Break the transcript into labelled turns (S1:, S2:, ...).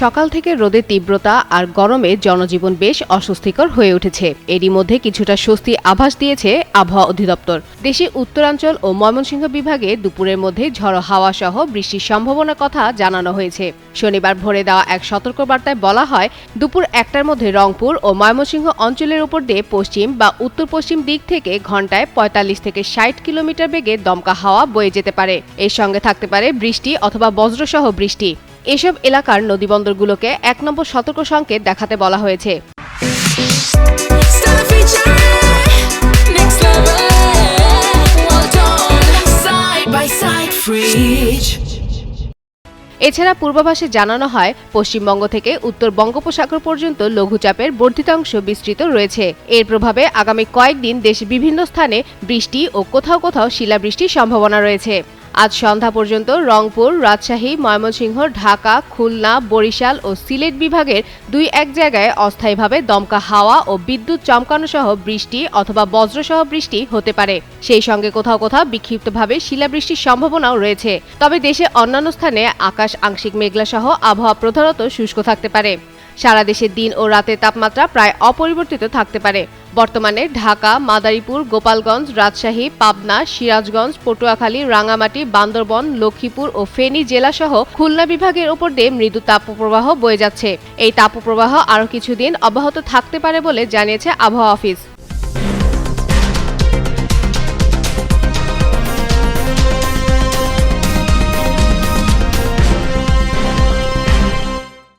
S1: সকাল থেকে রোদের তীব্রতা আর গরমে জনজীবন বেশ অস্বস্তিকর হয়ে উঠেছে। এরই মধ্যে কিছুটা স্বস্তি আভাস দিয়েছে আবহাওয়া অধিদপ্তর। দেশের উত্তরাঞ্চল ও ময়মনসিংহ বিভাগে দুপুরের মধ্যে ঝড়ো হাওয়া সহ বৃষ্টির সম্ভাবনার কথা জানানো হয়েছে। শনিবার ভোরে দেওয়া এক সতর্কবার্তায় বলা হয়, দুপুর 1টার মধ্যে রংপুর ও ময়মনসিংহ অঞ্চলের উপর দিয়ে পশ্চিম বা উত্তর পশ্চিম দিক থেকে ঘন্টায় 45 থেকে 60 কিলোমিটার বেগে দমকা হাওয়া বয়ে যেতে পারে। এর সঙ্গে থাকতে পারে বৃষ্টি অথবা বজ্রসহ বৃষ্টি। এসব এলাকার নদীবন্দরগুলোকে 1 নম্বর সতর্ক সংকেত দেখাতে বলা হয়েছে। এছাড়া পূর্বাভাসে জানানো হয়, পশ্চিমবঙ্গ থেকে উত্তর বঙ্গোপসাগর পর্যন্ত লঘুচাপের বর্ধিতাংশ বিস্তৃত রয়েছে। এর প্রভাবে আগামী কয়েকদিন দেশের বিভিন্ন স্থানে বৃষ্টি ও কোথাও কোথাও শিলাবৃষ্টির সম্ভাবনা রয়েছে। আজ সন্ধ্যা পর্যন্ত রংপুর, রাজশাহী, ময়মনসিংহ, ঢাকা, খুলনা, বরিশাল ও সিলেট বিভাগের 2-1 জায়গায় অস্থায়ীভাবে দমকা হাওয়া ও বিদ্যুৎ চমকানো সহ বৃষ্টি অথবা বজ্রসহ বৃষ্টি হতে পারে। সেই সঙ্গে কোথাও কোথাও বিক্ষিপ্তভাবে শিলাবৃষ্টির সম্ভাবনাও রয়েছে। তবে দেশের অন্যান্য স্থানে আকাশ আংশিক মেঘলা সহ আবহাওয়া প্রধানত শুষ্ক থাকতে পারে। সারা দেশে দিন ও রাতের তাপমাত্রা প্রায় অপরিবর্তিত থাকতে পারে। বর্তমানে ঢাকা, মাদারীপুর, গোপালগঞ্জ, রাজশাহী, পাবনা, সিরাজগঞ্জ, পটুয়াখালী, রাঙ্গামাটি, বান্দরবান, লক্ষ্মীপুর ও ফেনী জেলাসহ খুলনা বিভাগের উপর দিয়ে মৃদু তাপপ্রবাহ বয়ে যাচ্ছে। এই তাপপ্রবাহ আরও কিছুদিন অব্যাহত থাকতে পারে বলে জানিয়েছে আবহাওয়া অফিস।